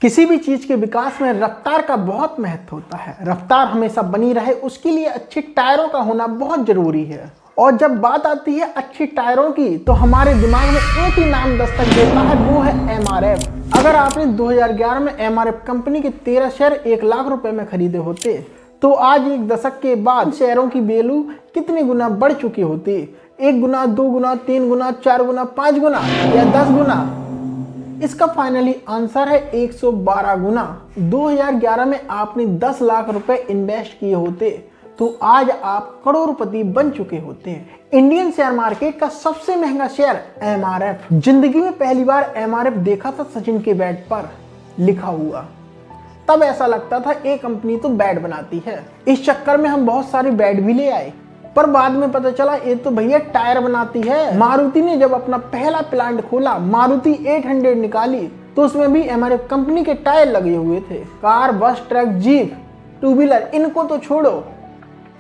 किसी भी चीज के विकास में रफ्तार का बहुत महत्व होता है। रफ्तार हमेशा बनी रहे उसके लिए अच्छे टायरों का होना बहुत जरूरी है। और जब बात आती है अच्छे टायरों की तो हमारे दिमाग में एक ही नाम दस्तक देता है, वो है MRF। अगर आपने 2011 में MRF कंपनी के 13 शेयर 1 लाख रुपए में खरीदे होते तो आज एक दशक के बाद शेयरों की वैल्यू कितने गुना बढ़ चुकी होती? 1 गुना, 2 गुना, 3 गुना, 4 गुना, 5 गुना या 10 गुना? इसका फाइनली आंसर है 112 गुना। 2011 में आपने 10 लाख रुपए इन्वेस्ट किए होते तो आज आप करोड़पति बन चुके होते हैं। इंडियन शेयर मार्केट का सबसे महंगा शेयर MRF। जिंदगी में पहली बार MRF देखा था सचिन के बैट पर लिखा हुआ। तब ऐसा लगता था एक कंपनी तो बैट बनाती है। इस चक्कर में हम बहुत सारे बैट भी ले आए, पर बाद में पता चला ये तो भैया टायर बनाती है। मारुति ने जब अपना पहला प्लांट खोला, मारुति 800 निकाली, तो उसमें भी MRF कंपनी के टायर लगे हुए थे। कार, बस, ट्रक, जीप, टू व्हीलर, इनको तो छोड़ो,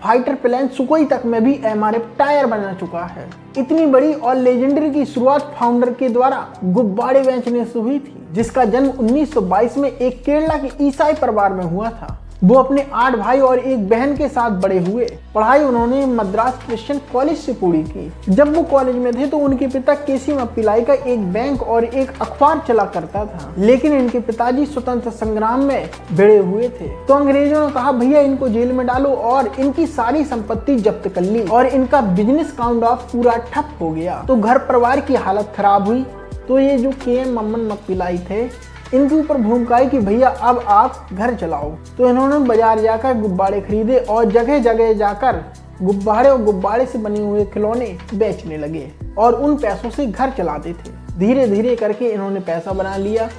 फाइटर प्लेन, सुकोई तक में भी MRF टायर बना चुका है। इतनी बड़ी और लेजेंडरी की शुरुआत फाउंडर के द्वारा गुब्बारे बेचने से हुई थी, जिसका जन्म 1922 में एक केरला के ईसाई परिवार में हुआ था। वो अपने 8 भाई और एक बहन के साथ बड़े हुए। पढ़ाई उन्होंने मद्रास क्रिश्चियन कॉलेज से पूरी की। जब वो कॉलेज में थे तो उनके पिता केसी मप्पिलाई का एक बैंक और एक अखबार चला करता था, लेकिन इनके पिताजी स्वतंत्र संग्राम में भिड़े हुए थे। तो अंग्रेजों ने कहा भैया इनको जेल में डालो और इनकी सारी संपत्ति जब्त कर ली और इनका बिजनेस काउंट ऑफ पूरा ठप हो गया। तो घर परिवार की हालत खराब हुई। तो ये जो KM मम्मन मप्पिलाई थे, इनके ऊपर भूख आई कि भैया अब आप घर चलाओ। तो इन्होंने बाजार जाकर गुब्बारे खरीदे और जगह जगह जाकर गुब्बारे और गुब्बारे से बने हुए खिलौने बेचने लगे और उन पैसों से घर चलाते थे। धीरे धीरे करके इन्होंने पैसा बना लिया,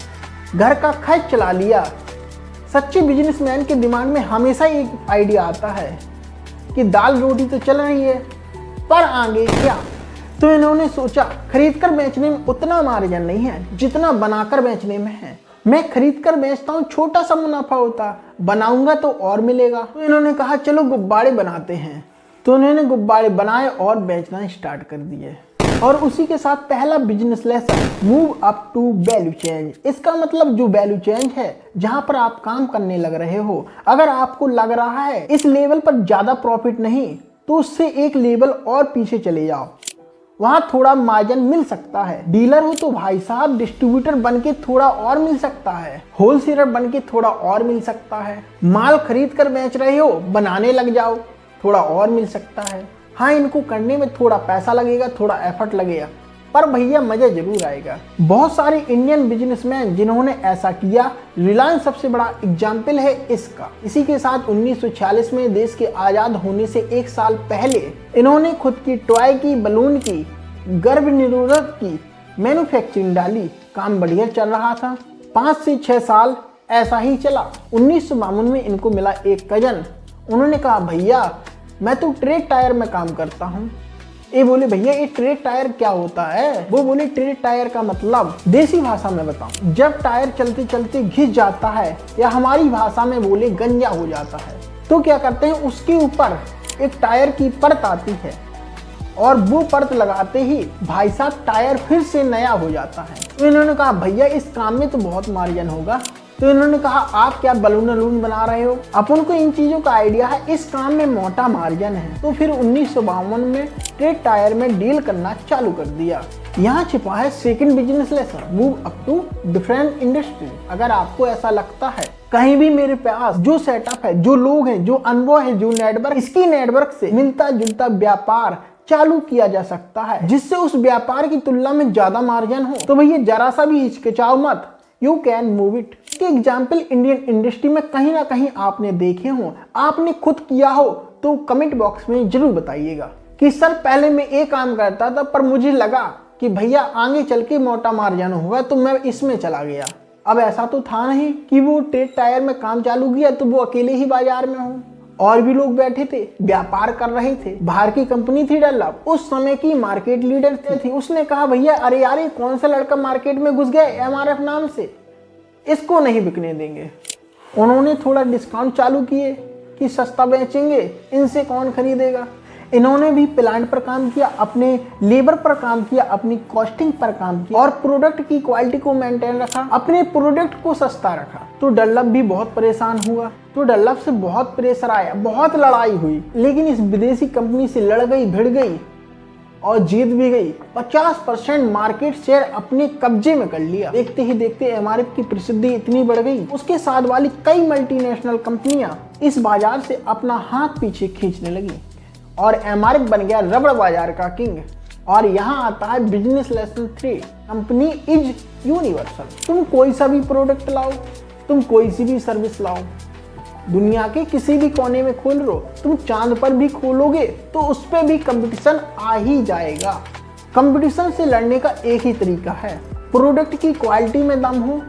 घर का खर्च चला लिया। सच्चे बिजनेसमैन के दिमाग में हमेशा एक आइडिया आता है कि दाल रोटी तो चल रही है, पर आगे क्या? तो इन्होंने सोचा खरीदकर बेचने में उतना मार्जिन नहीं है जितना बनाकर बेचने में है। मैं खरीदकर बेचता हूँ, छोटा सा मुनाफा होता, बनाऊंगा तो और मिलेगा। तो इन्होंने कहा चलो गुब्बारे बनाते हैं। तो इन्होंने गुब्बारे बनाए और बेचना स्टार्ट कर दिए। और उसी के साथ पहला business lesson, move up to value change. इसका मतलब जो वैल्यू चेंज है, जहां पर आप काम करने लग रहे हो, अगर आपको लग रहा है इस लेवल पर ज्यादा प्रॉफिट नहीं, तो उससे एक लेवल और पीछे चले जाओ, वहां थोड़ा मार्जिन मिल सकता है। डीलर हो तो भाई साहब डिस्ट्रीब्यूटर बन के थोड़ा और मिल सकता है, होलसेलर बन के थोड़ा और मिल सकता है। माल खरीद कर बेच रहे हो, बनाने लग जाओ, थोड़ा और मिल सकता है। हाँ, इनको करने में थोड़ा पैसा लगेगा, थोड़ा एफर्ट लगेगा, पर भैया मजा जरूर आएगा। बहुत सारे इंडियन बिजनेसमैन जिन्होंने ऐसा किया, रिलायंस सबसे बड़ा एग्जाम्पल है इसका। इसी के साथ 1946 में देश के आजाद होने से 1 साल पहले इन्होंने खुद की टॉय की, बलून की, गर्भ निरोधक की मैन्युफैक्चरिंग डाली। काम बढ़िया चल रहा था। 5 से 6 साल ऐसा ही चला। 1952 में इनको मिला एक कजन। उन्होंने कहा भैया मैं तो ट्रेड टायर में काम करता हूँ। ये बोले भैया ये ट्रेड टायर क्या होता है? वो बोले ट्रेड टायर का मतलब देसी भाषा में बताऊं, जब टायर चलते चलते घिस जाता है या हमारी भाषा में बोले गंजा हो जाता है, तो क्या करते हैं उसके ऊपर एक टायर की परत आती है और वो परत लगाते ही भाई साहब टायर फिर से नया हो जाता है। तो इन्होंने कहा भैया इस काम में तो बहुत मार्जिन होगा। तो इन्होंने कहा आप क्या बलून वलून बना रहे हो? अपन को इन चीजों का आइडिया है, इस काम में मोटा मार्जिन है। तो फिर 1952 में ट्रेड टायर में डील करना चालू कर दिया। यहाँ छिपा है second business lesson, move up to different industry. अगर आपको ऐसा लगता है कहीं भी मेरे पास जो सेटअप है, जो लोग हैं, जो अनुभव है, जो नेटवर्क, इसकी नेटवर्क से मिलता जुलता व्यापार चालू किया जा सकता है जिससे उस व्यापार की तुलना में ज्यादा मार्जिन हो, तो भैया जरा सा भी हिचकिचाओ मत, यू कैन मूव इट। इसके एग्जाम्पल इंडियन इंडस्ट्री में कहीं ना कहीं आपने देखे हो, आपने खुद किया हो तो कमेंट बॉक्स में जरूर बताइएगा कि सर पहले मैं ये काम करता था पर मुझे लगा कि भैया आगे चल के मोटा मार्जिन होगा तो मैं इसमें चला गया। अब ऐसा तो था नहीं कि वो ट्रेड टायर में काम चालू किया तो वो अकेले ही बाजार में हो, और भी लोग बैठे थे, व्यापार कर रहे थे। बाहर की कंपनी थी डेवलप, उस समय की मार्केट लीडर थी। उसने कहा भैया अरे यार ये कौन सा लड़का मार्केट में घुस गए MRF नाम से, इसको नहीं बिकने देंगे। उन्होंने थोड़ा डिस्काउंट चालू किए कि सस्ता बेचेंगे, इनसे कौन खरीदेगा। इन्होंने भी प्लांट पर काम किया, अपने लेबर पर काम किया, अपनी कॉस्टिंग पर काम किया और प्रोडक्ट की क्वालिटी को मेंटेन रखा, अपने प्रोडक्ट को सस्ता रखा। तो डनलप भी बहुत परेशान हुआ, तो डनलप से बहुत प्रेशर आया, बहुत लड़ाई हुई, लेकिन इस विदेशी कंपनी से लड़ गई, भिड़ गई और जीत भी गई। 50% मार्केट शेयर अपने कब्जे में कर लिया। देखते ही देखते एमआरएफ की प्रसिद्धि इतनी बढ़ गई, उसके साथ वाली कई मल्टीनेशनल कंपनियां इस बाजार से अपना हाथ पीछे खींचने लगी और एमआरएफ बन गया रबड़ बाजार का किंग। और यहाँ आता है business lesson 3, company is universal. तुम कोई सा भी प्रोडक्ट लाओ, तुम कोई सी भी सर्विस लाओ, दुनिया के किसी भी कोने में खोल लो, तुम चांद पर भी खोलोगे तो उस पर भी कंपटीशन आ ही जाएगा। कंपटीशन से लड़ने का एक ही तरीका है, प्रोडक्ट की क्वालिटी में दम हो,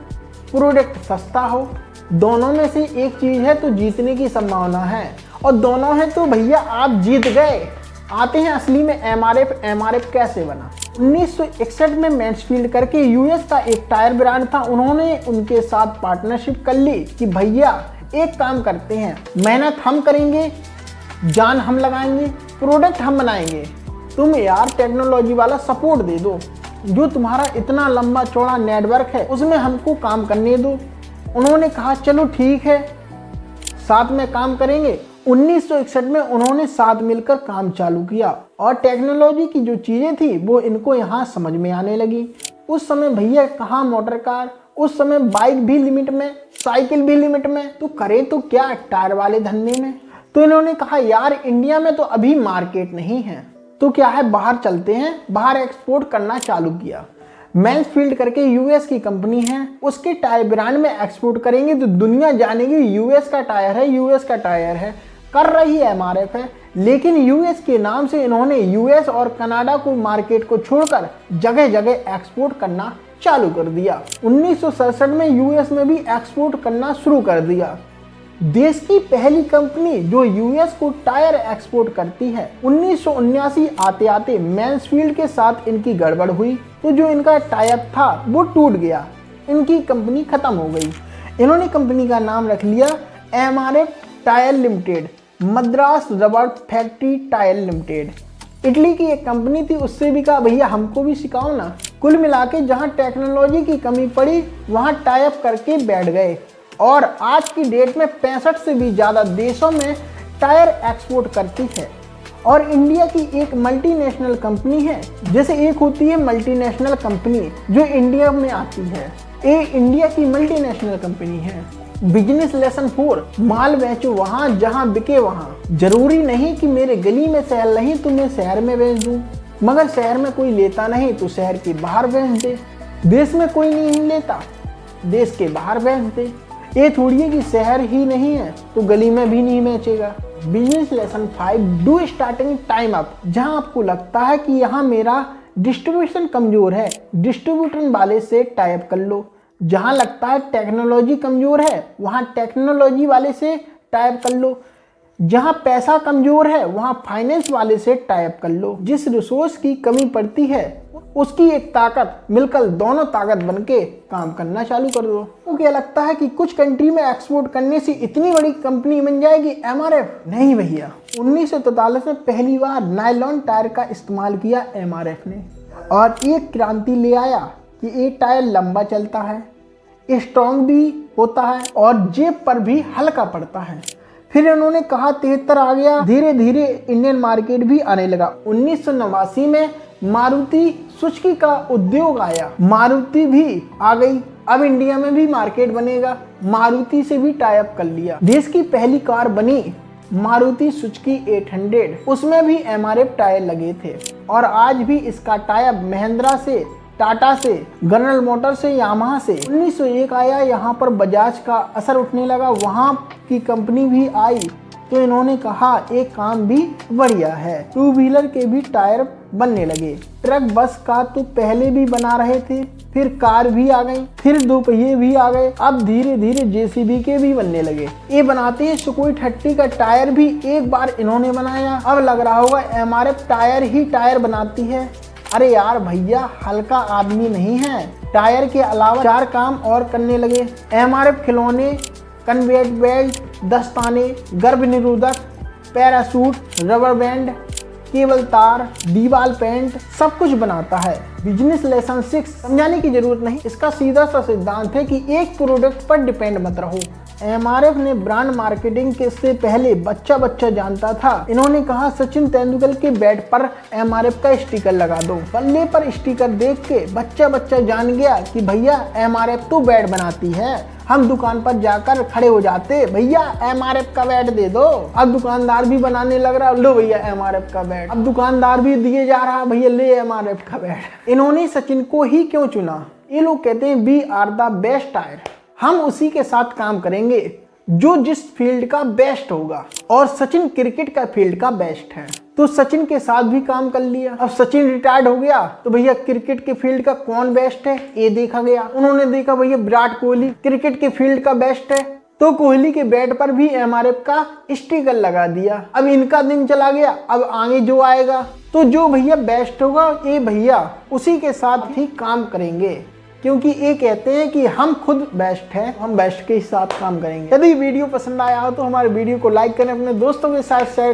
प्रोडक्ट सस्ता हो। दोनों में से एक चीज है तो जीतने की संभावना है, और दोनों है तो भैया आप जीत गए। आते हैं असली में एमआरएफ कैसे बना। 1961 में मैन्सफील्ड करके यूएस का एक टायर ब्रांड था, उन्होंने उनके साथ पार्टनरशिप कर ली कि भैया एक काम करते हैं, मेहनत हम करेंगे, जान हम लगाएंगे, प्रोडक्ट हम बनाएंगे, तुम यार टेक्नोलॉजी वाला सपोर्ट दे दो, जो तुम्हारा इतना लंबा चौड़ा नेटवर्क है उसमें हमको काम करने दो। उन्होंने कहा चलो ठीक है, साथ में काम करेंगे। 1961 में उन्होंने साथ मिलकर काम चालू किया और टेक्नोलॉजी की जो चीज़ें थी वो इनको यहाँ समझ में आने लगी। उस समय भैया कहाँ मोटर कार, उस समय बाइक भी लिमिट में, साइकिल भी लिमिट में, तो करे तो क्या टायर वाले धंधे में। तो इन्होंने कहा यार इंडिया में तो अभी मार्केट नहीं है, तो क्या है बाहर चलते हैं, बाहर एक्सपोर्ट करना चालू किया। मैन्सफील्ड करके यूएस की कंपनी है, उसके टायर ब्रांड में एक्सपोर्ट करेंगे तो दुनिया जानेगी यूएस का टायर है, यूएस का टायर है। कर रही है एमआरएफ है, लेकिन यूएस के नाम से इन्होंने यूएस और कनाडा को मार्केट को छोड़कर जगह जगह एक्सपोर्ट करना चालू कर दिया। 1967 में यूएस में भी एक्सपोर्ट करना शुरू कर दिया। देश की पहली कंपनी जो यूएस को टायर एक्सपोर्ट करती है। 1979 आते आते मैन्सफील्ड के साथ इनकी गड़बड़ हुई, तो जो इनका टायर था वो टूट गया, इनकी कंपनी खत्म हो गई। इन्होंने कंपनी का नाम रख लिया एमआरएफ टायर लिमिटेड, मद्रास रबड़ फैक्ट्री टायर लिमिटेड। इटली की एक कंपनी थी, उससे भी कहा भैया हमको भी सिखाओ ना। कुल मिला के जहाँ टेक्नोलॉजी की कमी पड़ी वहाँ टाई अप करके बैठ गए और आज की डेट में 65 से भी ज़्यादा देशों में टायर एक्सपोर्ट करती है। और इंडिया की एक मल्टीनेशनल कंपनी है, जैसे एक होती है मल्टीनेशनल कंपनी जो इंडिया में आती है, ये इंडिया की मल्टीनेशनल कंपनी है। बिजनेस लेसन 4, माल बेचो वहाँ जहाँ बिके वहाँ। जरूरी नहीं कि मेरे गली में सेल नहीं तो मैं शहर में बेच दूँ, मगर शहर में कोई लेता नहीं तो शहर के बाहर बेच दे। देश में कोई नहीं लेता, देश के बाहर बेच दे। ये थोड़ी है कि शहर ही नहीं है तो गली में भी नहीं बेचेगा। Business lesson 5, do starting time up. जहाँ आपको लगता है कि यहाँ मेरा डिस्ट्रीब्यूशन कमजोर है, डिस्ट्रीब्यूटर वाले से टाई अप कर लो। जहाँ लगता है टेक्नोलॉजी कमजोर है वहाँ टेक्नोलॉजी वाले से टाई अप कर लो। जहाँ पैसा कमजोर है वहाँ फाइनेंस वाले से टाई अप कर लो। जिस रिसोर्स की कमी पड़ती है उसकी एक ताकत मिलकर दोनों ताकत बनके काम करना चालू कर दो। तो क्या लगता है कि कुछ कंट्री में एक्सपोर्ट करने से इतनी बड़ी कंपनी बन जाएगी एमआरएफ? नहीं भैया। 1943 में पहली बार नायलॉन टायर का इस्तेमाल किया एमआरएफ ने और एक क्रांति ले आया कि एक टायर लंबा चलता है, स्ट्रॉन्ग भी होता है और जेब पर भी हल्का पड़ता है। फिर इन्होंने कहा 73 आ गया, धीरे धीरे इंडियन मार्केट भी आने लगा। 1989 में मारुति सुजुकी का उद्योग आया, मारुति भी आ गई। अब इंडिया में भी मार्केट बनेगा, मारुति से भी टाई अप कर लिया। देश की पहली कार बनी मारुति सुजुकी 800, उसमें भी एमआरएफ टायर लगे थे और आज भी इसका टाई अप महिंद्रा से, टाटा से, जनरल मोटर से, यामाहा से। 1901 आया, यहाँ पर बजाज का असर उठने लगा, वहाँ की कंपनी भी आई तो इन्होंने कहा एक काम भी बढ़िया है, 2 व्हीलर के भी टायर बनने लगे। ट्रक बस का तो पहले भी बना रहे थे, फिर कार भी आ गई, फिर 2 पहिए भी आ गए, अब धीरे धीरे जेसीबी के भी बनने लगे। ये बनाते हैं सुकोई 30 का टायर भी एक बार इन्होंने बनाया। अब लग रहा होगा एमआरएफ टायर ही टायर बनाती है। अरे यार भैया हल्का आदमी नहीं है, टायर के अलावा 4 काम और करने लगे। एमआरएफ खिलौने, कन्वेयर बेल्ट, दस्ताने, गर्भ निरोधक, पैरासूट, रबर बैंड, केबल तार, दीवार पेंट सब कुछ बनाता है। बिजनेस लेसन 6 समझाने की जरूरत नहीं, इसका सीधा सा सिद्धांत है कि एक प्रोडक्ट पर डिपेंड मत रहो। एमआरएफ ने ब्रांड मार्केटिंग के से पहले बच्चा जानता था। इन्होंने कहा सचिन तेंदुलकर के बैट पर एमआरएफ का स्टिकर लगा दो। बल्ले पर स्टिकर देख के बच्चा जान गया कि भैया एमआरएफ तो बैट बनाती है। हम दुकान पर जाकर खड़े हो जाते, भैया एमआरएफ का बैट दे दो। अब दुकानदार भी बनाने लग रहा, लो भैया एमआरएफ का बैट। अब दुकानदार भी दिए जा रहा, भैया ले एमआरएफ का बैट। इन्होंने सचिन को ही क्यों चुना? ये लोग कहते हैं we are the best tyre. हम उसी के साथ काम करेंगे जो जिस फील्ड का बेस्ट होगा, और सचिन क्रिकेट का फील्ड का बेस्ट है तो सचिन के साथ भी काम कर लिया। अब सचिन रिटायर्ड हो गया तो भैया क्रिकेट के फील्ड का कौन बेस्ट है ये देखा गया। उन्होंने देखा भैया विराट कोहली क्रिकेट के फील्ड का बेस्ट है तो कोहली के बैट पर भी एमआरएफ का स्टिकर लगा दिया। अब इनका दिन चला गया, अब आगे जो आएगा तो जो भैया बेस्ट होगा ये भैया उसी के साथ ही काम करेंगे, क्योंकि ये कहते हैं कि हम खुद बेस्ट हैं, हम बेस्ट के साथ काम करेंगे। यदि वीडियो पसंद आया हो तो हमारे वीडियो को लाइक करें, अपने दोस्तों के साथ शेयर